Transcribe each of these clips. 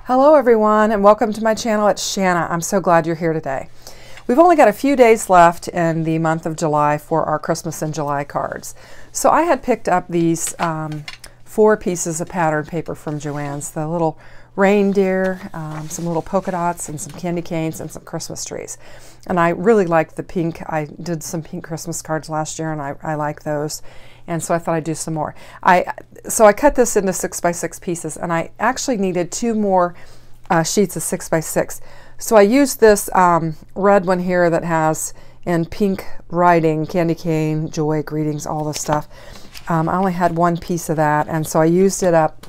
Hello everyone and welcome to my channel. It's Shanna. I'm so glad you're here today. We've only got a few days left in the month of July for our Christmas in July cards. So I had picked up these 4 pieces of pattern paper from Joann's, the little reindeer, some little polka dots and some candy canes and some Christmas trees. And I really like the pink. I did some pink Christmas cards last year and I like those. And so I thought I'd do some more. So I cut this into 6x6 pieces, and I actually needed 2 more sheets of 6x6. So I used this red one here that has in pink writing, candy cane, joy, greetings, all this stuff. I only had 1 piece of that, and so I used it up.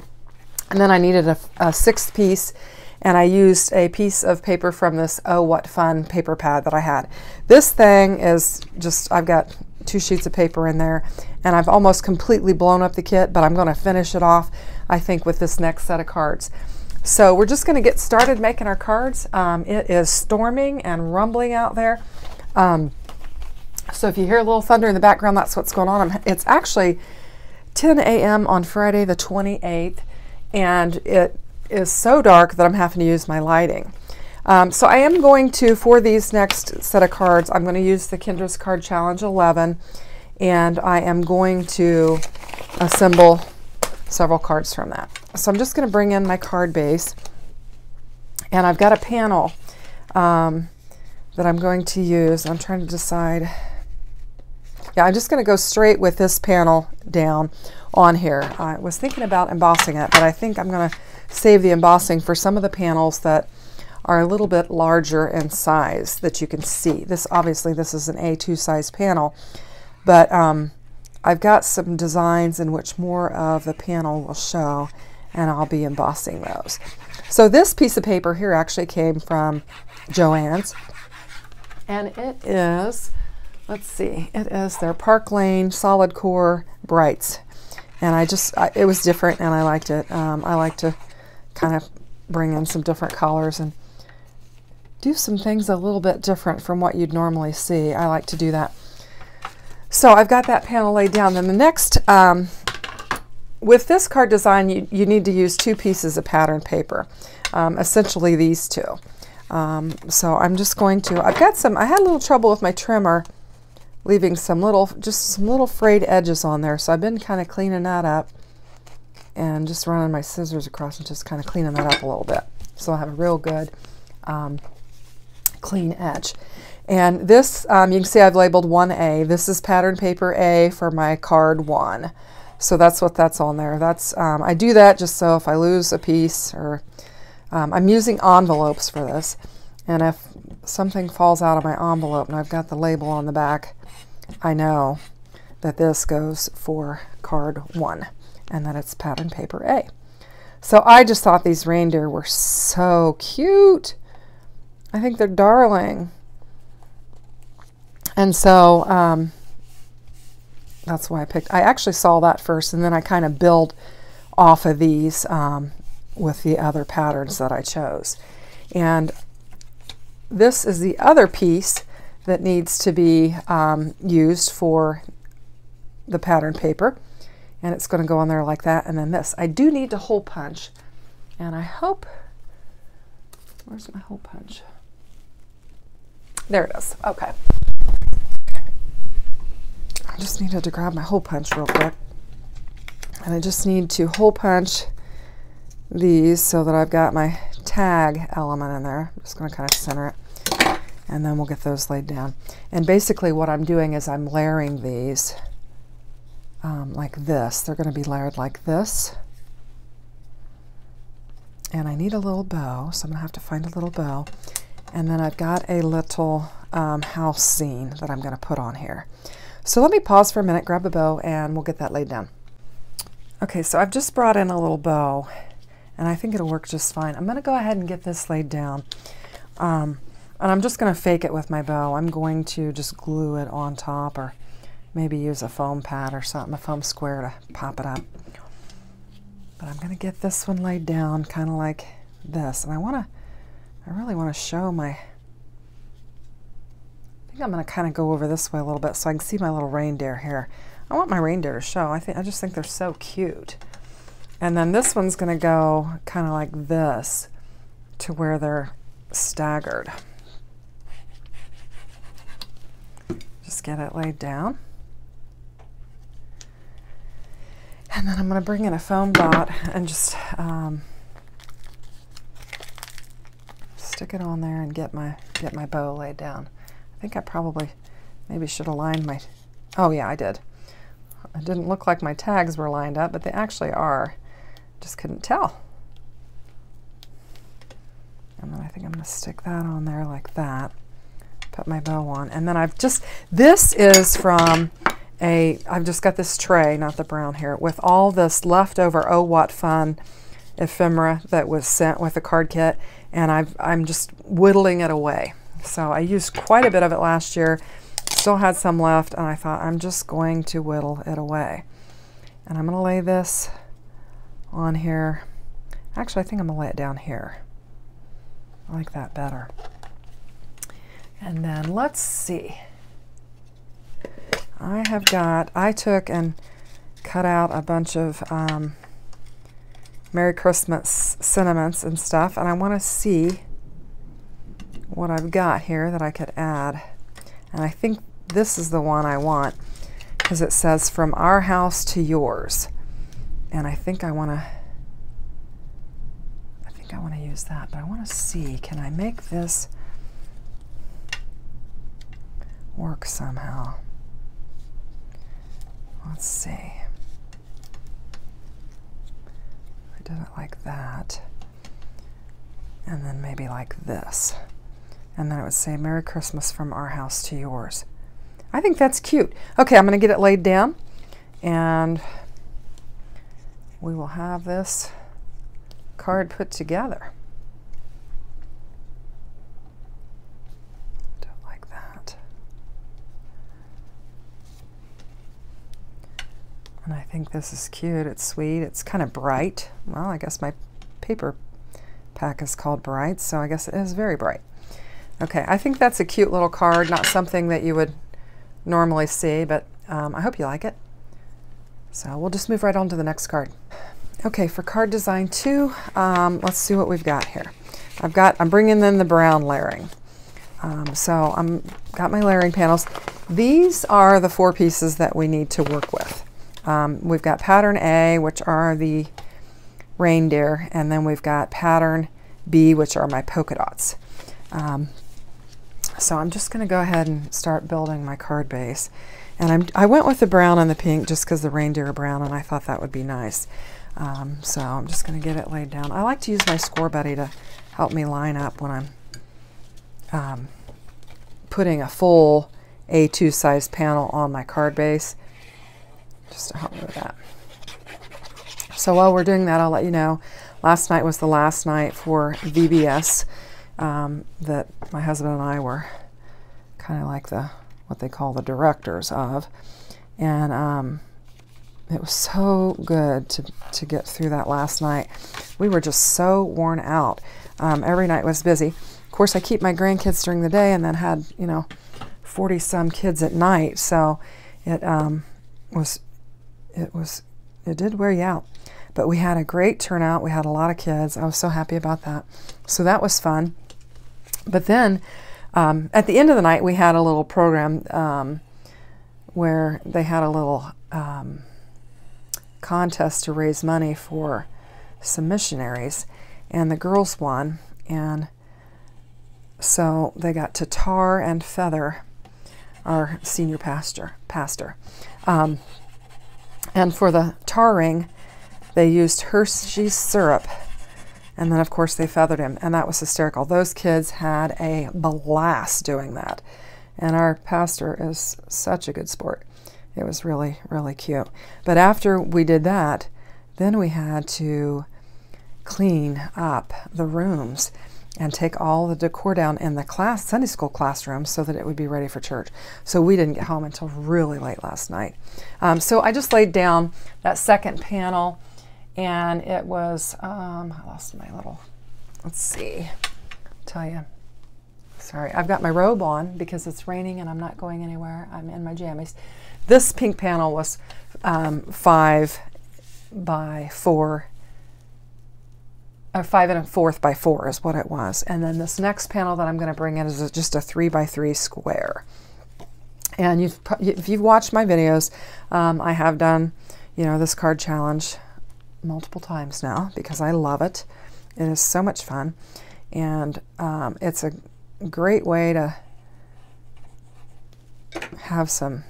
And then I needed a 6th piece, and I used a piece of paper from this Oh What Fun paper pad that I had. This thing is just, I've got 2 sheets of paper in there, and I've almost completely blown up the kit, but I'm going to finish it off, I think, with this next set of cards. So we're just going to get started making our cards. It is storming and rumbling out there. So if you hear a little thunder in the background, that's what's going on. It's actually 10 a.m. on Friday the 28th, and it is so dark that I'm having to use my lighting. So I am going to, for these next set of cards, I'm going to use the Kendra's Card Challenge 11, and I am going to assemble several cards from that. So I'm just going to bring in my card base, and I've got a panel that I'm going to use. I'm trying to decide. Yeah, I'm just going to go straight with this panel down on here. I was thinking about embossing it, but I think I'm going to save the embossing for some of the panels that are a little bit larger in size that you can see. This, obviously, this is an A2 size panel, but I've got some designs in which more of the panel will show, and I'll be embossing those. So this piece of paper here actually came from Joann's, and it is, let's see, it is their Park Lane Solid Core Brights, and it was different and I liked it. I like to kind of bring in some different colors and do some things a little bit different from what you'd normally see. I like to do that. So I've got that panel laid down. Then the next, with this card design, you need to use 2 pieces of pattern paper, essentially these 2. So I'm just going to, I had a little trouble with my trimmer leaving just some little frayed edges on there. So I've been kind of cleaning that up and just running my scissors across and just kind of cleaning that up a little bit. So I have a real good clean edge. And this, you can see I've labeled 1A. This is pattern paper A for my card 1. So that's what that's on there. That's I do that just so if I lose a piece, or I'm using envelopes for this. And if something falls out of my envelope and I've got the label on the back, I know that this goes for card 1 and that it's pattern paper A. So I just thought these reindeer were so cute. I think they're darling. And so that's why I actually saw that first, and then I kind of build off of these with the other patterns that I chose. And this is the other piece that needs to be used for the pattern paper. And it's going to go on there like that. And then this. I do need to hole punch. And I hope, where's my hole punch? There it is. Okay. I just needed to grab my hole punch real quick. And I just need to hole punch these so that I've got my tag element in there. I'm just going to kind of center it. And then we'll get those laid down. And basically what I'm doing is I'm layering these like this. They're going to be layered like this. And I need a little bow, so I'm going to have to find a little bow. And then I've got a little house scene that I'm going to put on here. So let me pause for a minute, grab a bow, and we'll get that laid down. Okay, so I've just brought in a little bow, and I think it'll work just fine. I'm going to go ahead and get this laid down. And I'm just going to fake it with my bow. I'm going to just glue it on top, or maybe use a foam pad or something, a foam square to pop it up. But I'm going to get this one laid down kind of like this. And I really want to show my, I think I'm going to kind of go over this way a little bit so I can see my little reindeer here. I want my reindeer to show. I just think they're so cute. And then this one's going to go kind of like this. to where they're staggered. Just get it laid down. And then I'm going to bring in a foam dot and just stick it on there and get my bow laid down. I think I probably maybe should have lined my, oh yeah, I did. It didn't look like my tags were lined up, but they actually are. Just couldn't tell. And then I think I'm going to stick that on there like that. Put my bow on. And then this is from I've just got this tray, not the brown here, with all this leftover Oh What Fun ephemera that was sent with the card kit, and I'm just whittling it away. So I used quite a bit of it last year, still had some left, and I thought I'm just going to whittle it away. And I'm going to lay this on here. Actually, I think I'm going to lay it down here. I like that better. And then let's see. I took and cut out a bunch of Merry Christmas sentiments and stuff, and I want to see what I've got here that I could add. And I think this is the one I want, because it says from our house to yours. And I think I want to use that, but I want to see, can I make this work somehow? Let's see. I did it like that, and then maybe like this, and then it would say Merry Christmas from our house to yours. I think that's cute. Okay, I'm going to get it laid down, and we will have this card put together. Do it like that. And I think this is cute. It's sweet. It's kind of bright. Well, I guess my paper pack is called Bright, so I guess it is very bright. Okay, I think that's a cute little card, not something that you would normally see, but I hope you like it. So we'll just move right on to the next card. Okay, for card design 2, let's see what we've got here. I'm bringing in the brown layering. So got my layering panels. These are the 4 pieces that we need to work with. We've got pattern A, which are the reindeer, and then we've got pattern B, which are my polka dots. So I'm just going to go ahead and start building my card base. And I went with the brown and the pink just because the reindeer are brown, and I thought that would be nice. So I'm just going to get it laid down. I like to use my score buddy to help me line up when I'm putting a full A2 size panel on my card base, just to help me with that. So while we're doing that, I'll let you know, last night was the last night for VBS that my husband and I were kind of like what they call the directors of. And it was so good to get through that last night. We were just so worn out. Every night was busy. Of course, I keep my grandkids during the day and then had, 40-some kids at night. So it did wear you out. But we had a great turnout. We had a lot of kids. I was so happy about that. So that was fun. But then at the end of the night, we had a little program where they had a little contest to raise money for some missionaries, and the girls won, and so they got to tar and feather our senior pastor. And for the tarring, they used Hershey's syrup, and then of course they feathered him, and that was hysterical. Those kids had a blast doing that, and our pastor is such a good sport. It was really, really cute. But after we did that, then we had to clean up the rooms and take all the decor down in the Sunday school classroom so that it would be ready for church. So we didn't get home until really late last night. So I just laid down that second panel, and it was, I lost my little, let's see, I'll tell you. Sorry, I've got my robe on because it's raining and I'm not going anywhere. I'm in my jammies. This pink panel was 5 by 4 or 5 1/4 by 4 is what it was. And then this next panel that I'm going to bring in is just a 3 by 3 square. And if you've watched my videos, I have done, you know, this card challenge multiple times now because I love it. It is so much fun, and it's a great way to have some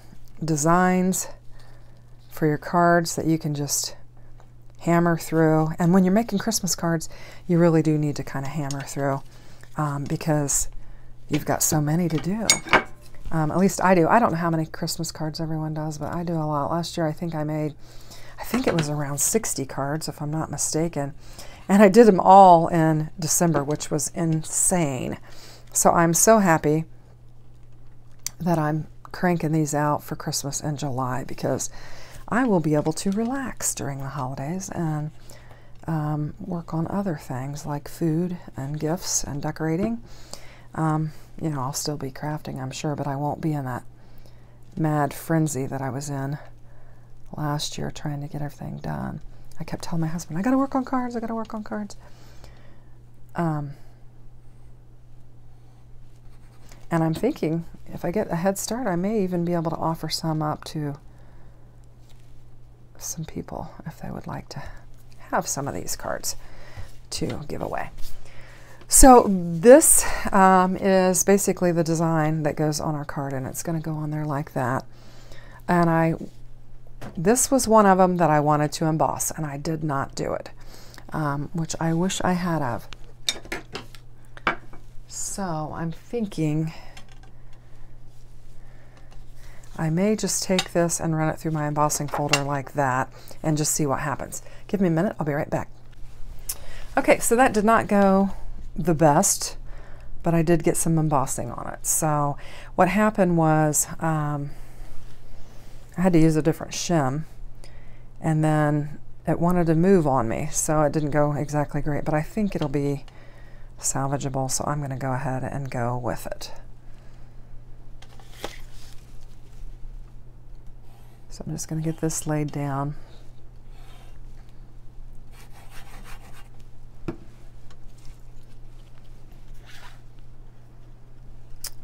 designs for your cards that you can just hammer through. And when you're making Christmas cards, you really do need to kind of hammer through because you've got so many to do. At least I do. I don't know how many Christmas cards everyone does, but I do a lot. Last year I think it was around 60 cards if I'm not mistaken. And I did them all in December, which was insane. So I'm so happy that I'm cranking these out for Christmas in July because I will be able to relax during the holidays and work on other things like food and gifts and decorating. You know, I'll still be crafting, I'm sure, but I won't be in that mad frenzy that I was in last year trying to get everything done. I kept telling my husband, I got to work on cards, I got to work on cards. And I'm thinking if I get a head start, I may even be able to offer some up to some people if they would like to have some of these cards to give away. So this is basically the design that goes on our card, and it's going to go on there like that. And this was one of them that I wanted to emboss, and I did not do it, which I wish I had of. So I'm thinking I may just take this and run it through my embossing folder like that and just see what happens. Give me a minute, I'll be right back. Okay, so that did not go the best, but I did get some embossing on it. So what happened was I had to use a different shim, and then it wanted to move on me, so it didn't go exactly great, but I think it'll be salvageable, so I'm going to go ahead and go with it. So I'm just going to get this laid down.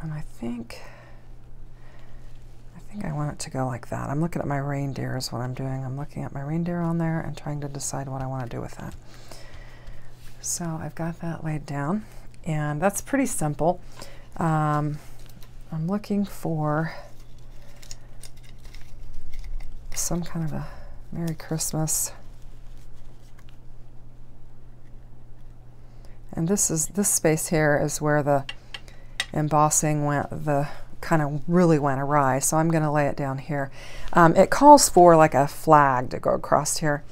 And I think I want it to go like that. I'm looking at my reindeer is what I'm doing. I'm looking at my reindeer on there and trying to decide what I want to do with that. So I've got that laid down, and that's pretty simple. I'm looking for some kind of a Merry Christmas. And this space here is where the embossing kind of really went awry, so I'm going to lay it down here. It calls for like a flag to go across here,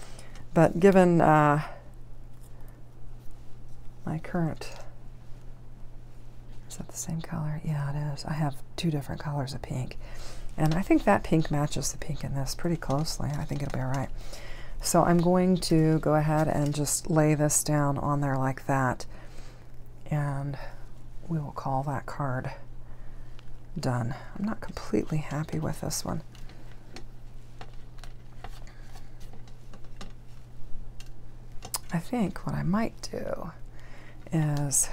but given my current, is that the same color? Yeah, it is. I have two different colors of pink, and I think that pink matches the pink in this pretty closely. I think it'll be all right. So I'm going to go ahead and just lay this down on there like that, and we will call that card done. I'm not completely happy with this one. I think what I might do is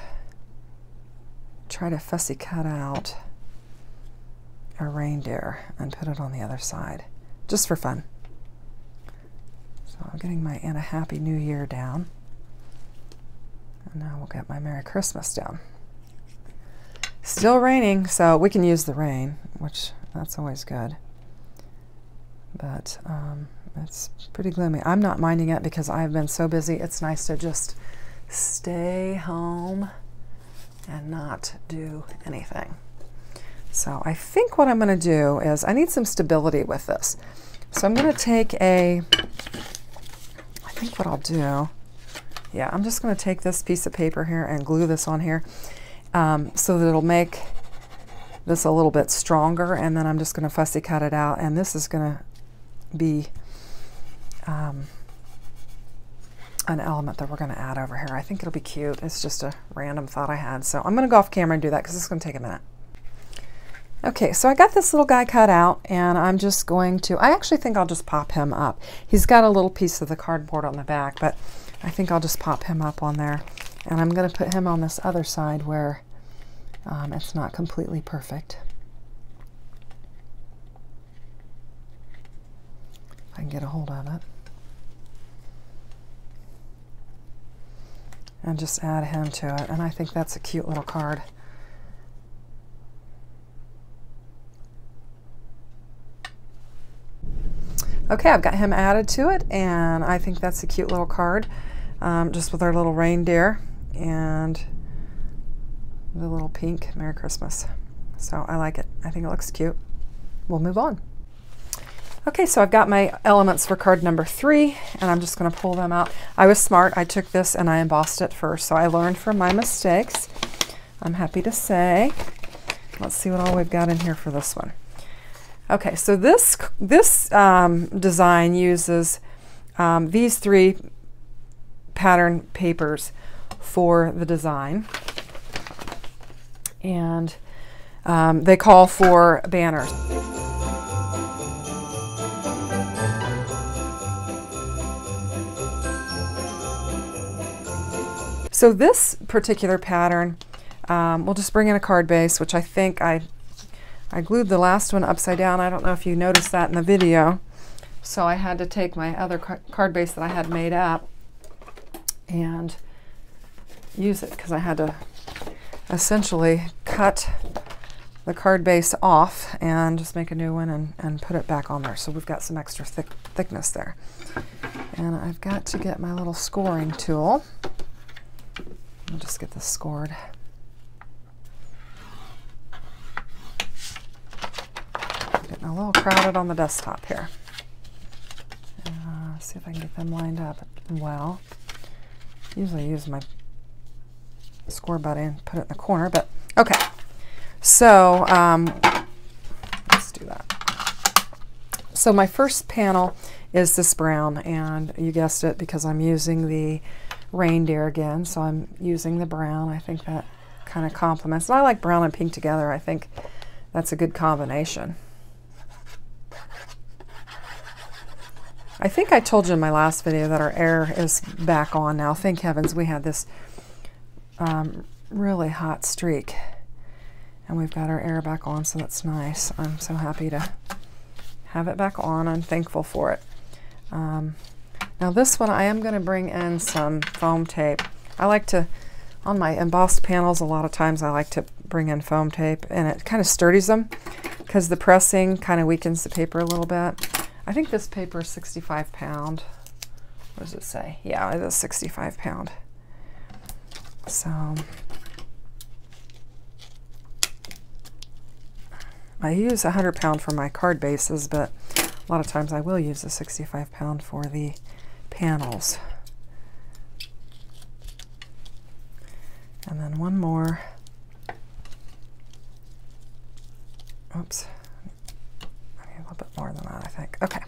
try to fussy cut out a reindeer and put it on the other side, just for fun. So I'm getting my "and a Happy New Year" down, and now we'll get my "Merry Christmas" down. Still raining, so we can use the rain, which that's always good. But it's pretty gloomy. I'm not minding it because I've been so busy. It's nice to just stay home and not do anything. So I think what I'm going to do is I need some stability with this. So I'm going to take I think what I'll do, yeah, I'm just going to take this piece of paper here and glue this on here. So that it'll make this a little bit stronger, and then I'm just going to fussy cut it out, and this is going to be an element that we're going to add over here. I think it'll be cute. It's just a random thought I had, so I'm going to go off camera and do that because it's going to take a minute. Okay, so I got this little guy cut out, and I'm just going to, I actually think I'll just pop him up. He's got a little piece of the cardboard on the back, but I think I'll just pop him up on there. And I'm going to put him on this other side where it's not completely perfect. If I can get a hold of it. And just add him to it. And I think that's a cute little card. Okay, I've got him added to it, and I think that's a cute little card, just with our little reindeer and the little pink Merry Christmas. So I like it. I think it looks cute. We'll move on. Okay, so I've got my elements for card number 3, and I'm just going to pull them out. I was smart. I took this and I embossed it first, so I learned from my mistakes, I'm happy to say. Let's see what all we've got in here for this one. Okay, so this design uses these 3 pattern papers for the design, and they call for banners. So this particular pattern, we'll just bring in a card base, which I think I glued the last one upside down. I don't know if you noticed that in the video. So I had to take my other card base that I had made up and use it because I had to essentially cut the card base off and just make a new one and put it back on there. So we've got some extra thickness there. And I've got to get my little scoring tool. I'll just get this scored. Getting a little crowded on the desktop here. See if I can get them lined up well. Usually I use my score buddy and put it in the corner, but okay. So let's do that. So my first panel is this brown, and you guessed it because I'm using the reindeer again, so I'm using the brown. I think that kind of complements. And I like brown and pink together. I think that's a good combination. I think I told you in my last video that our air is back on now. Thank heavens we had this really hot streak, and we've got our air back on, so that's nice. I'm so happy to have it back on. I'm thankful for it. Now this one I am going to bring in some foam tape. I like to, on my embossed panels, a lot of times I like to bring in foam tape, and it kind of sturdies them because the pressing kind of weakens the paper a little bit. I think this paper is 65 pound. What does it say? Yeah, it is 65 pound. So I use 100 pound for my card bases, but a lot of times I will use the 65 pound for the panels. And then one more. Oops. I need a little bit more than that, I think. Okay,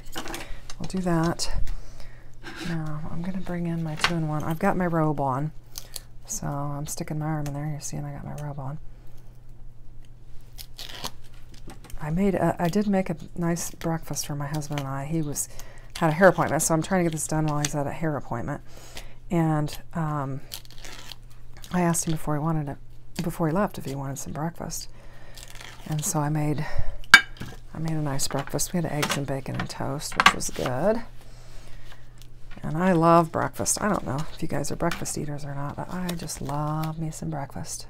we'll do that. Now I'm going to bring in my 2-in-1. I've got my robe on, so I'm sticking my arm in there. You're seeing I got my robe on. I did make a nice breakfast for my husband and I. He had a hair appointment, so I'm trying to get this done while he's at a hair appointment. And I asked him before he left if he wanted some breakfast. And so I made a nice breakfast. We had eggs and bacon and toast, which was good. And I love breakfast. I don't know if you guys are breakfast eaters or not, but I just love me some breakfast.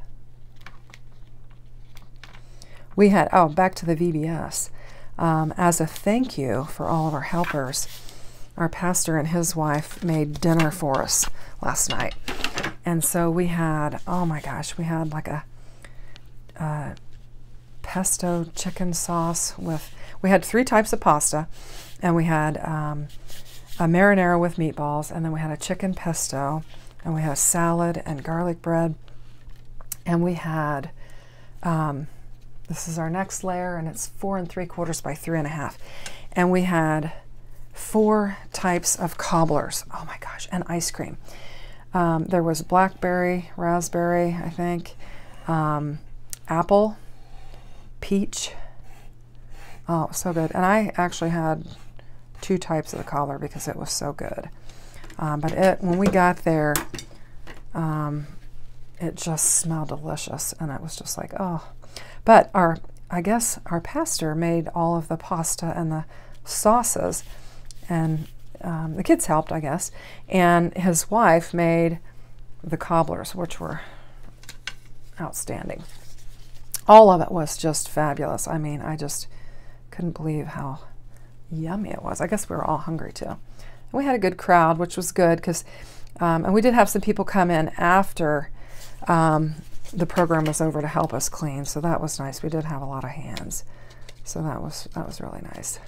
We had, oh, back to the VBS. As a thank you for all of our helpers, our pastor and his wife made dinner for us last night. And so we had, oh my gosh, we had like a pesto chicken sauce with, we had 3 types of pasta, and we had a marinara with meatballs, and then we had a chicken pesto, and we had a salad and garlic bread, and we had, this is our next layer, and it's 4 3/4 by 3.5. And we had 4 types of cobblers. Oh my gosh, and ice cream. There was blackberry, raspberry, I think, apple, peach. Oh, so good. And I actually had 2 types of the cobbler because it was so good. But when we got there, it just smelled delicious, and it was just like, oh. But I guess our pastor made all of the pasta and the sauces, and the kids helped, I guess, and his wife made the cobblers, which were outstanding. All of it was just fabulous. I mean, I just couldn't believe how yummy it was. I guess we were all hungry too. And we had a good crowd, which was good because, and we did have some people come in after the program was over to help us clean, so that was nice. We did have a lot of hands, so that was really nice.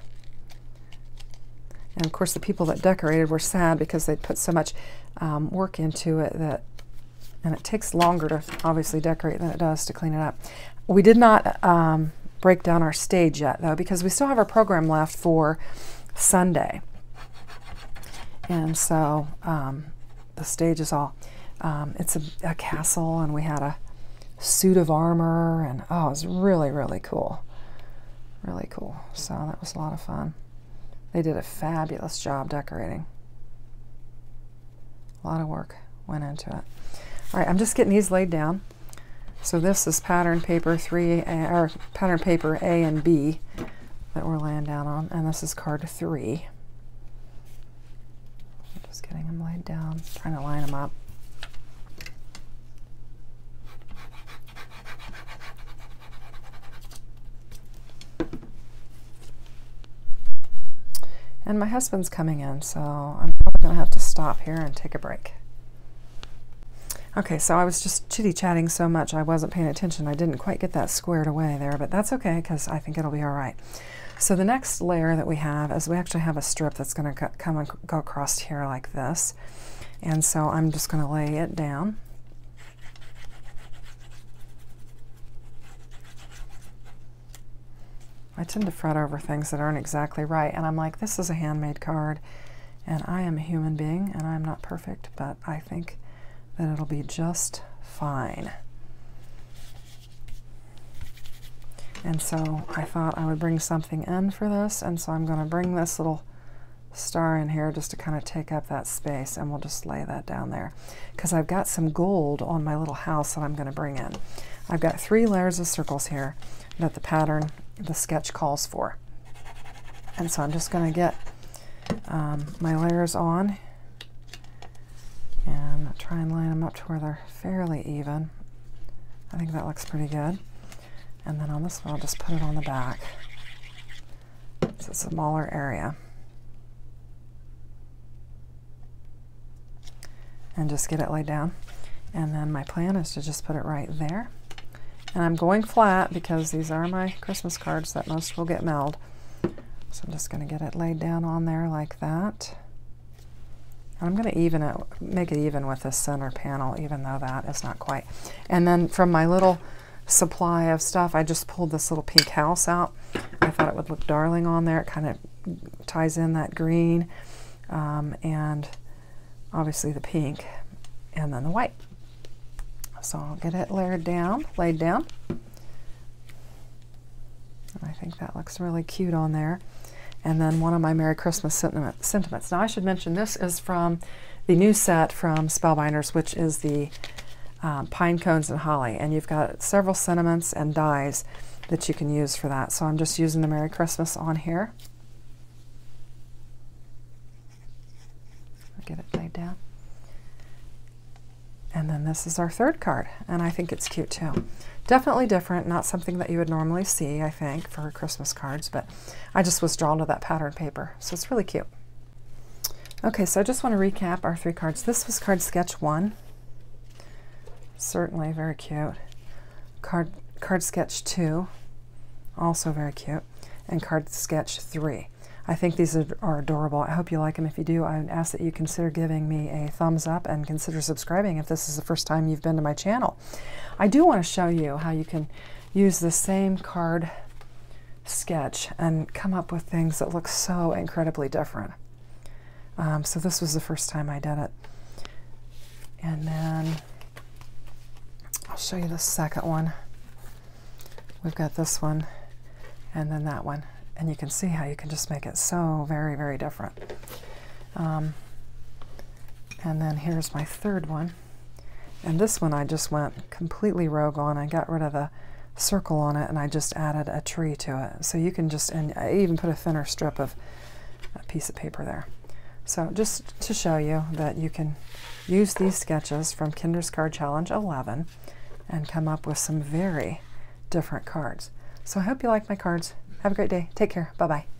And of course, the people that decorated were sad because they'd put so much work into it and it takes longer to obviously decorate than it does to clean it up. We did not break down our stage yet, though, because we still have our program left for Sunday. And so the stage is all, it's a castle, and we had a suit of armor, and oh, it was really, really cool. Really cool. So that was a lot of fun. They did a fabulous job decorating. A lot of work went into it. All right, I'm just getting these laid down. So this is pattern paper 3A, or pattern paper A and B that we're laying down on, and this is card 3. I'm just getting them laid down, trying to line them up. And my husband's coming in, so I'm probably going to have to stop here and take a break. Okay, so I was just chitty-chatting so much I wasn't paying attention. I didn't quite get that squared away there, but that's okay because I think it'll be all right. So the next layer that we have is we actually have a strip that's going to come and go across here like this. And so I'm just going to lay it down. I tend to fret over things that aren't exactly right, and I'm like, this is a handmade card, and I am a human being, and I'm not perfect, but I think that it'll be just fine. And so I thought I would bring something in for this, and so I'm going to bring this little star in here just to kind of take up that space, and we'll just lay that down there. Because I've got some gold on my little house that I'm going to bring in. I've got 3 layers of circles here that the pattern, the sketch calls for. And so I'm just going to get my layers on and try and line them up to where they're fairly even. I think that looks pretty good. And then on this one, I'll just put it on the back. It's a smaller area. And just get it laid down. And then my plan is to just put it right there. And I'm going flat because these are my Christmas cards that most will get mailed. So I'm just going to get it laid down on there like that. And I'm going to even it, make it even with this center panel, even though that is not quite. And then from my little supply of stuff, I just pulled this little pink house out. I thought it would look darling on there. It kind of ties in that green and obviously the pink and then the white. So I'll get it laid down. And I think that looks really cute on there. And then one of my Merry Christmas sentiments. Now I should mention this is from the new set from Spellbinders, which is the Pine Cones and Holly. And you've got several sentiments and dies that you can use for that. So I'm just using the Merry Christmas on here. I'll get it laid down. And then this is our third card, and I think it's cute too. Definitely different, not something that you would normally see, I think, for Christmas cards, but I just was drawn to that pattern paper, so it's really cute. Okay, so I just want to recap our 3 cards. This was card sketch 1. Certainly very cute. Card sketch 2, also very cute. And card sketch 3. I think these are adorable. I hope you like them. If you do, I would ask that you consider giving me a thumbs up and consider subscribing if this is the first time you've been to my channel. I do want to show you how you can use the same card sketch and come up with things that look so incredibly different. So this was the first time I did it. And then I'll show you the second one. We've got this one and then that one. And you can see how you can just make it so very, very different. And then here's my third one. And this one I just went completely rogue on. I got rid of the circle on it and I just added a tree to it. So you can just, and I even put a thinner strip of a piece of paper there. So just to show you that you can use these sketches from Kinder's Card Challenge 11 and come up with some very different cards. So I hope you like my cards. Have a great day. Take care. Bye-bye.